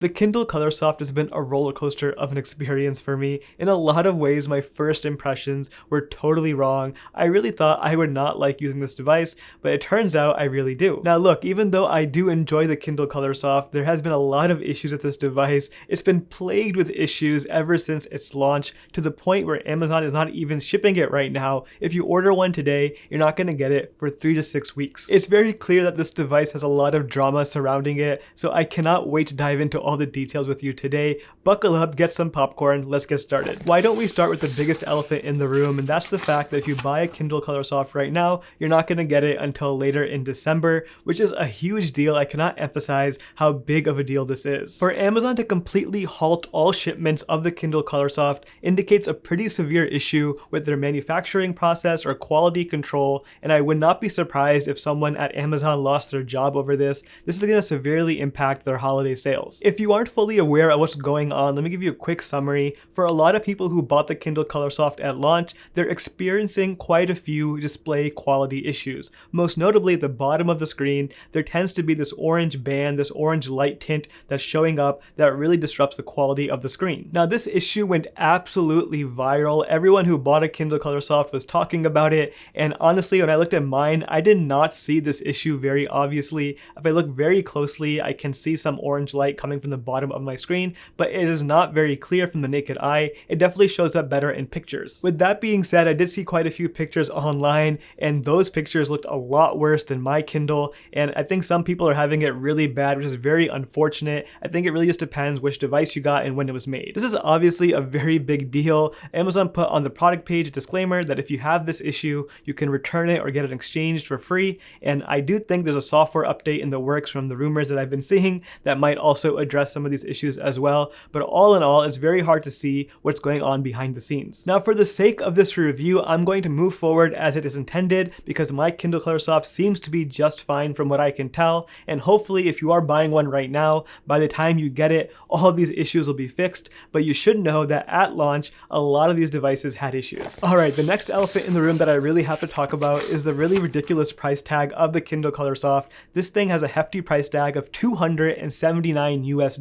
The Kindle Colorsoft has been a roller coaster of an experience for me. In a lot of ways, my first impressions were totally wrong. I really thought I would not like using this device, but it turns out I really do. Now look, even though I do enjoy the Kindle Colorsoft, there has been a lot of issues with this device. It's been plagued with issues ever since its launch, to the point where Amazon is not even shipping it right now. If you order one today, you're not going to get it for 3 to 6 weeks. It's very clear that this device has a lot of drama surrounding it, so I cannot wait to dive into all the details with you today. Buckle up, get some popcorn, let's get started. Why don't we start with the biggest elephant in the room, and that's the fact that if you buy a Kindle Colorsoft right now, you're not going to get it until later in December, which is a huge deal. I cannot emphasize how big of a deal this is. For Amazon to completely halt all shipments of the Kindle Colorsoft indicates a pretty severe issue with their manufacturing process or quality control, and I would not be surprised if someone at Amazon lost their job over this. This is going to severely impact their holiday sales. If you aren't fully aware of what's going on, let me give you a quick summary. For a lot of people who bought the Kindle Colorsoft at launch, they're experiencing quite a few display quality issues. Most notably, at the bottom of the screen, there tends to be this orange band, this orange light tint that's showing up that really disrupts the quality of the screen. Now, this issue went absolutely viral. Everyone who bought a Kindle Colorsoft was talking about it, and honestly, when I looked at mine, I did not see this issue very obviously. If I look very closely, I can see some orange light coming from the bottom of my screen, but it is not very clear from the naked eye. It definitely shows up better in pictures. With that being said, I did see quite a few pictures online, and those pictures looked a lot worse than my Kindle, and I think some people are having it really bad, which is very unfortunate. I think it really just depends which device you got and when it was made. This is obviously a very big deal. Amazon put on the product page a disclaimer that if you have this issue, you can return it or get it exchanged for free, and I do think there's a software update in the works from the rumors that I've been seeing that might also address some of these issues as well, but all in all, it's very hard to see what's going on behind the scenes. Now, for the sake of this review, I'm going to move forward as it is intended because my Kindle Colorsoft seems to be just fine from what I can tell, and hopefully if you are buying one right now, by the time you get it, all of these issues will be fixed, but you should know that at launch, a lot of these devices had issues. Alright, the next elephant in the room that I really have to talk about is the really ridiculous price tag of the Kindle Colorsoft. This thing has a hefty price tag of $279 US.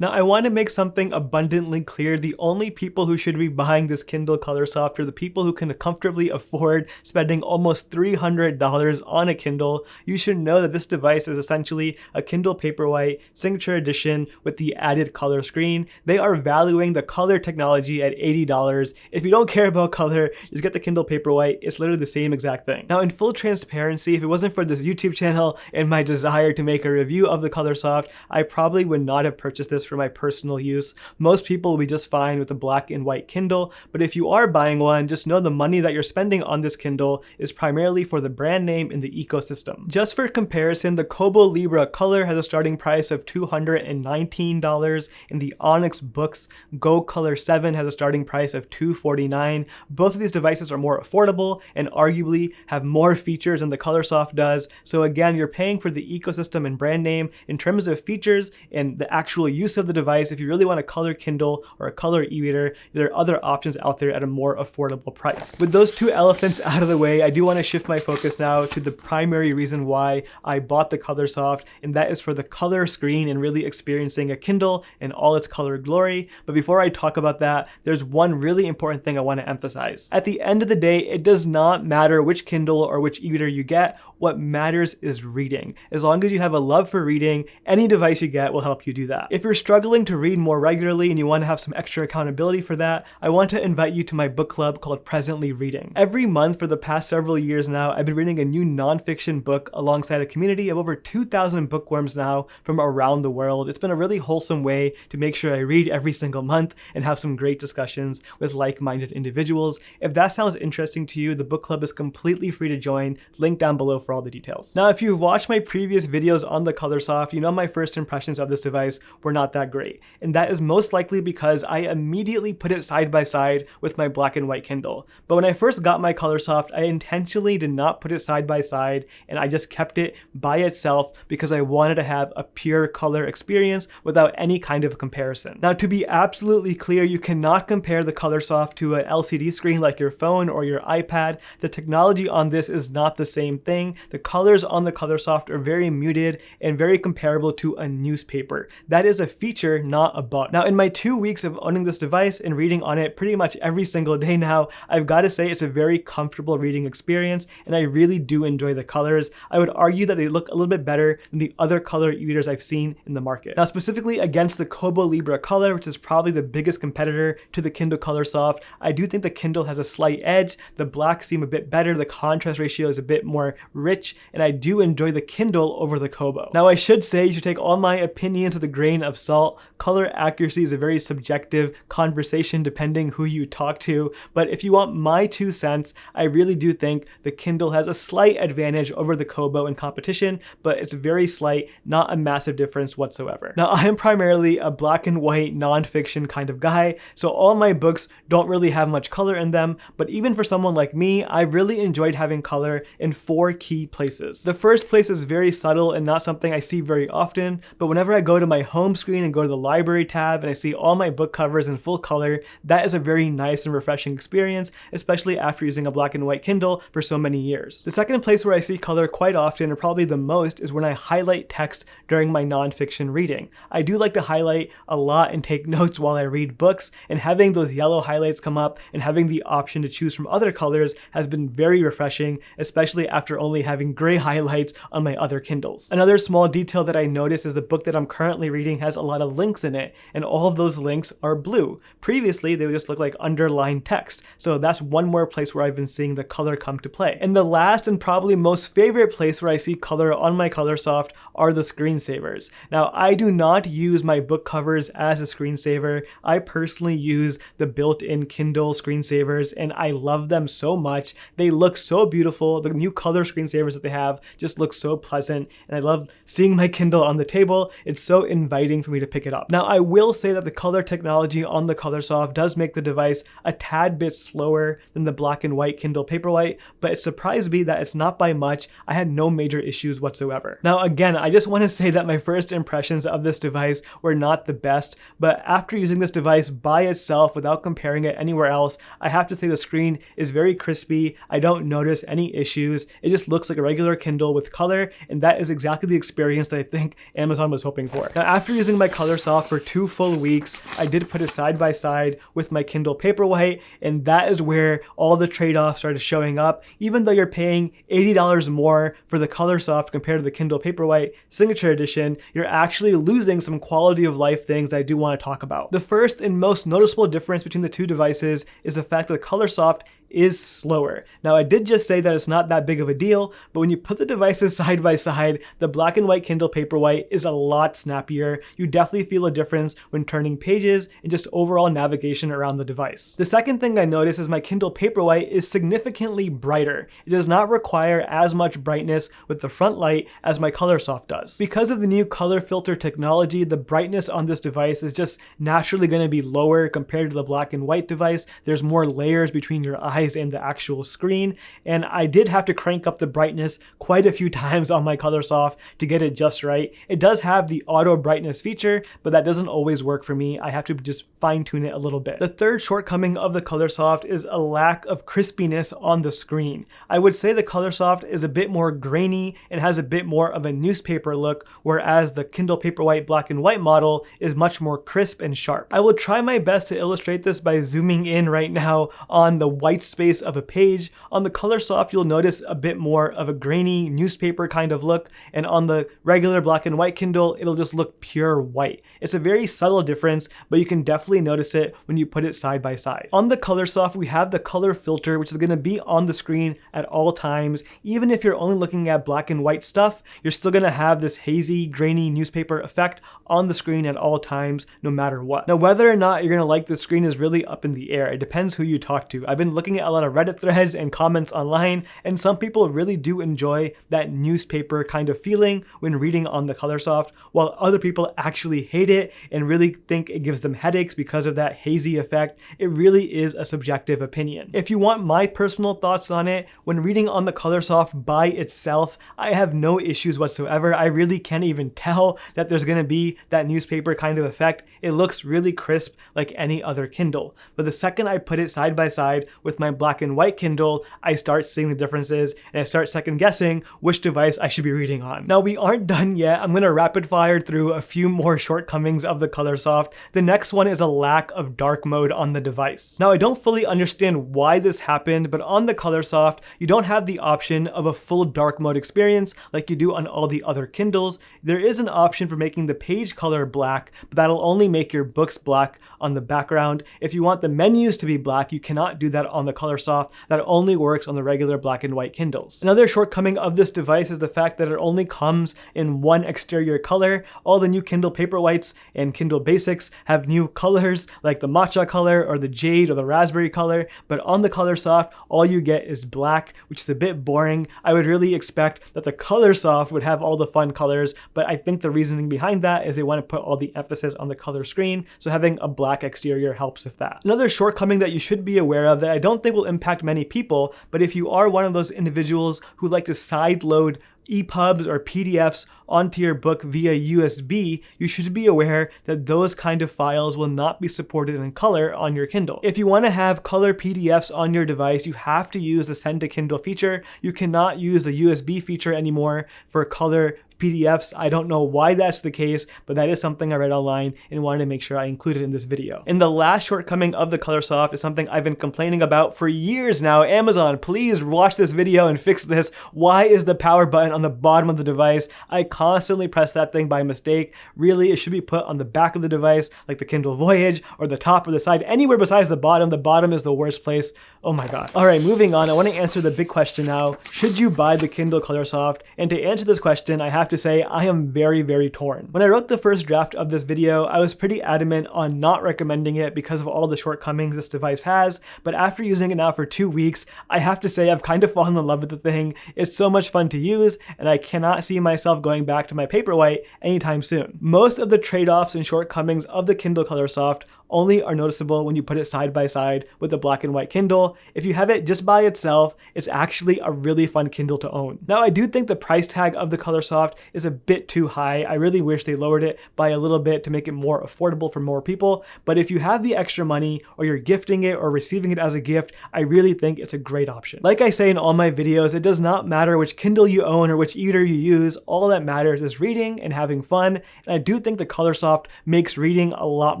Now, I want to make something abundantly clear. The only people who should be buying this Kindle Colorsoft are the people who can comfortably afford spending almost $300 on a Kindle. You should know that this device is essentially a Kindle Paperwhite signature edition with the added color screen. They are valuing the color technology at $80. If you don't care about color, just get the Kindle Paperwhite. It's literally the same exact thing. Now, in full transparency, if it wasn't for this YouTube channel and my desire to make a review of the Colorsoft, I probably would not have purchased this for my personal use. Most people will be just fine with a black and white Kindle, but if you are buying one, just know the money that you're spending on this Kindle is primarily for the brand name in the ecosystem. Just for comparison, the Kobo Libra Color has a starting price of $219, and the Onyx Books Go Color 7 has a starting price of $249. Both of these devices are more affordable and arguably have more features than the Colorsoft does. So again, you're paying for the ecosystem and brand name. In terms of features and the actual use of the device, if you really want a color Kindle or a color e-reader, there are other options out there at a more affordable price. With those two elephants out of the way, I do want to shift my focus now to the primary reason why I bought the Colorsoft, and that is for the color screen and really experiencing a Kindle in all its color glory. But before I talk about that, there's one really important thing I want to emphasize. At the end of the day, it does not matter which Kindle or which e-reader you get. What matters is reading. As long as you have a love for reading, any device you get will help you do that. If you're struggling to read more regularly and you want to have some extra accountability for that, I want to invite you to my book club called Presently Reading. Every month for the past several years now, I've been reading a new nonfiction book alongside a community of over 2,000 bookworms now from around the world. It's been a really wholesome way to make sure I read every single month and have some great discussions with like-minded individuals. If that sounds interesting to you, the book club is completely free to join. Link down below for all the details. Now, if you've watched my previous videos on the Colorsoft, you know my first impressions of this device were not that great. And that is most likely because I immediately put it side by side with my black and white Kindle. But when I first got my Colorsoft, I intentionally did not put it side by side, and I just kept it by itself because I wanted to have a pure color experience without any kind of comparison. Now, to be absolutely clear, you cannot compare the Colorsoft to an LCD screen like your phone or your iPad. The technology on this is not the same thing. The colors on the Colorsoft are very muted and very comparable to a newspaper. That is a feature, not a bug. Now, in my 2 weeks of owning this device and reading on it pretty much every single day now, I've got to say it's a very comfortable reading experience, and I really do enjoy the colors. I would argue that they look a little bit better than the other color e-readers I've seen in the market. Now, specifically against the Kobo Libra Color, which is probably the biggest competitor to the Kindle Colorsoft, I do think the Kindle has a slight edge. The blacks seem a bit better, the contrast ratio is a bit more rich, and I do enjoy the Kindle over the Kobo. Now, I should say you should take all my opinions with a grain of salt. Color accuracy is a very subjective conversation depending who you talk to, but if you want my 2 cents, I really do think the Kindle has a slight advantage over the Kobo in competition, but it's very slight, not a massive difference whatsoever. Now, I am primarily a black and white nonfiction kind of guy, so all my books don't really have much color in them, but even for someone like me, I really enjoyed having color in 4 key places. The first place is very subtle and not something I see very often, but whenever I go to my home screen and go to the library tab and I see all my book covers in full color, that is a very nice and refreshing experience, especially after using a black and white Kindle for so many years. The second place where I see color quite often, and probably the most, is when I highlight text during my nonfiction reading. I do like to highlight a lot and take notes while I read books, and having those yellow highlights come up and having the option to choose from other colors has been very refreshing, especially after only having gray highlights on my other Kindles. Another small detail that I noticed is the book that I'm currently reading has a lot of links in it, and all of those links are blue. Previously, they would just look like underlined text, so that's one more place where I've been seeing the color come to play. And the last and probably most favorite place where I see color on my Colorsoft are the screensavers. Now, I do not use my book covers as a screensaver. I personally use the built-in Kindle screensavers, and I love them so much. They look so beautiful. The new color screensavers that they have just look so pleasant, and I love seeing my Kindle on the table. It's so inviting for me to pick it up. Now, I will say that the color technology on the Colorsoft does make the device a tad bit slower than the black and white Kindle Paperwhite, but it surprised me that it's not by much. I had no major issues whatsoever. Now, again, I just want to say that my first impressions of this device were not the best, but after using this device by itself without comparing it anywhere else, I have to say the screen is very crispy. I don't notice any issues. It just looks like a regular Kindle with color, and that is exactly the experience that I think Amazon was hoping for. Now, after using my Colorsoft for 2 full weeks, I did put it side by side with my Kindle Paperwhite, and that is where all the trade-offs started showing up. Even though you're paying $80 more for the Colorsoft compared to the Kindle Paperwhite Signature Edition, you're actually losing some quality of life things I do want to talk about. The first and most noticeable difference between the two devices is the fact that the Colorsoft is slower. Now, I did just say that it's not that big of a deal, but when you put the devices side by side, the black and white Kindle Paperwhite is a lot snappier. You definitely feel a difference when turning pages and just overall navigation around the device. The second thing I noticed is my Kindle Paperwhite is significantly brighter. It does not require as much brightness with the front light as my Colorsoft does. Because of the new color filter technology, the brightness on this device is just naturally going to be lower compared to the black and white device. There's more layers between your eyes and the actual screen, and I did have to crank up the brightness quite a few times on my Colorsoft to get it just right. It does have the auto brightness feature, but that doesn't always work for me. I have to just fine tune it a little bit. The third shortcoming of the Colorsoft is a lack of crispiness on the screen. I would say the Colorsoft is a bit more grainy and has a bit more of a newspaper look, whereas the Kindle Paperwhite black and white model is much more crisp and sharp. I will try my best to illustrate this by zooming in right now on the white space of a page. On the Colorsoft, you'll notice a bit more of a grainy newspaper kind of look, and on the regular black and white Kindle, it'll just look pure white. It's a very subtle difference, but you can definitely notice it when you put it side by side. On the Colorsoft, we have the color filter, which is going to be on the screen at all times. Even if you're only looking at black and white stuff, you're still going to have this hazy, grainy newspaper effect on the screen at all times, no matter what. Now, whether or not you're going to like the screen is really up in the air. It depends who you talk to. I've been looking at a lot of Reddit threads and comments online, and some people really do enjoy that newspaper kind of feeling when reading on the Colorsoft, while other people actually hate it and really think it gives them headaches because of that hazy effect. It really is a subjective opinion. If you want my personal thoughts on it, when reading on the Colorsoft by itself, I have no issues whatsoever. I really can't even tell that there's going to be that newspaper kind of effect. It looks really crisp like any other Kindle. But the second I put it side by side with my my black and white Kindle, I start seeing the differences and I start second guessing which device I should be reading on. Now we aren't done yet. I'm gonna rapid fire through a few more shortcomings of the Colorsoft. The next one is a lack of dark mode on the device. Now I don't fully understand why this happened, but on the Colorsoft, you don't have the option of a full dark mode experience like you do on all the other Kindles. There is an option for making the page color black, but that'll only make your books black on the background. If you want the menus to be black, you cannot do that on the Colorsoft. That only works on the regular black and white Kindles. Another shortcoming of this device is the fact that it only comes in one exterior color. All the new Kindle Paperwhites and Kindle Basics have new colors like the matcha color or the jade or the raspberry color, but on the Colorsoft, all you get is black, which is a bit boring. I would really expect that the Colorsoft would have all the fun colors, but I think the reasoning behind that is they want to put all the emphasis on the color screen, so having a black exterior helps with that. Another shortcoming that you should be aware of that I don't think will impact many people, but if you are one of those individuals who like to sideload EPUBs or PDFs onto your book via USB, you should be aware that those kind of files will not be supported in color on your Kindle. If you want to have color PDFs on your device, you have to use the Send to Kindle feature. You cannot use the USB feature anymore for color PDFs. I don't know why that's the case, but that is something I read online and wanted to make sure I included in this video. And the last shortcoming of the Colorsoft is something I've been complaining about for years now. Amazon, please watch this video and fix this. Why is the power button on the bottom of the device? I constantly press that thing by mistake. Really, it should be put on the back of the device, like the Kindle Voyage, or the top or the side, anywhere besides the bottom. The bottom is the worst place. Oh my God. All right, moving on. I want to answer the big question now. Should you buy the Kindle Colorsoft? And to answer this question, I have to say I am very, very torn. When I wrote the first draft of this video, I was pretty adamant on not recommending it because of all the shortcomings this device has, but after using it now for 2 weeks, I have to say I've kind of fallen in love with the thing. It's so much fun to use, and I cannot see myself going back to my Paperwhite anytime soon. Most of the trade-offs and shortcomings of the Kindle Colorsoft only are noticeable when you put it side by side with the black and white Kindle. If you have it just by itself, it's actually a really fun Kindle to own. Now, I do think the price tag of the Colorsoft is a bit too high. I really wish they lowered it by a little bit to make it more affordable for more people. But if you have the extra money, or you're gifting it or receiving it as a gift, I really think it's a great option. Like I say in all my videos, it does not matter which Kindle you own or which e-reader you use. All that matters is reading and having fun. And I do think the Colorsoft makes reading a lot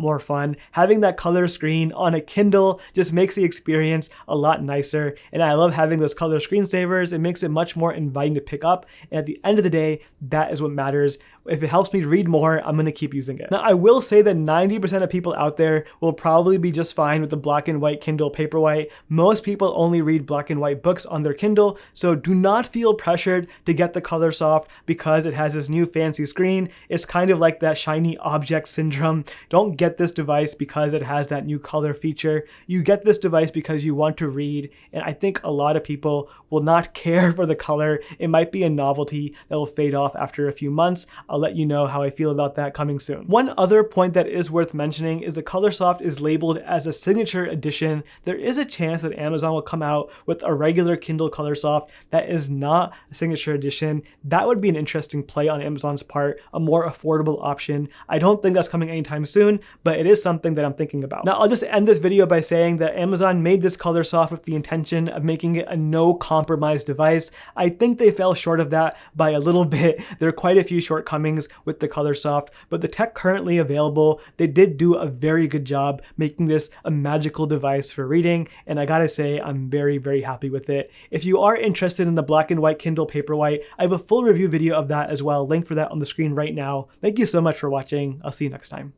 more fun. Having that color screen on a Kindle just makes the experience a lot nicer. And I love having those color screensavers. It makes it much more inviting to pick up. And at the end of the day, that is what matters. If it helps me read more, I'm going to keep using it. Now, I will say that 90% of people out there will probably be just fine with the black and white Kindle Paperwhite. Most people only read black and white books on their Kindle, so do not feel pressured to get the Colorsoft because it has this new fancy screen. It's kind of like that shiny object syndrome. Don't get this device because it has that new color feature. You get this device because you want to read, and I think a lot of people will not care for the color. It might be a novelty that will fade off after a few months. I'll let you know how I feel about that coming soon. One other point that is worth mentioning is the Colorsoft is labeled as a signature edition. There is a chance that Amazon will come out with a regular Kindle Colorsoft that is not a signature edition. That would be an interesting play on Amazon's part, a more affordable option. I don't think that's coming anytime soon, but it is something that I'm thinking about. Now, I'll just end this video by saying that Amazon made this Colorsoft with the intention of making it a no compromise device. I think they fell short of that by a little bit. There are quite a few shortcomings with the Colorsoft, but the tech currently available, they did do a very good job making this a magical device for reading, and I gotta say, I'm very, very happy with it. If you are interested in the black and white Kindle Paperwhite, I have a full review video of that as well. Link for that on the screen right now. Thank you so much for watching. I'll see you next time.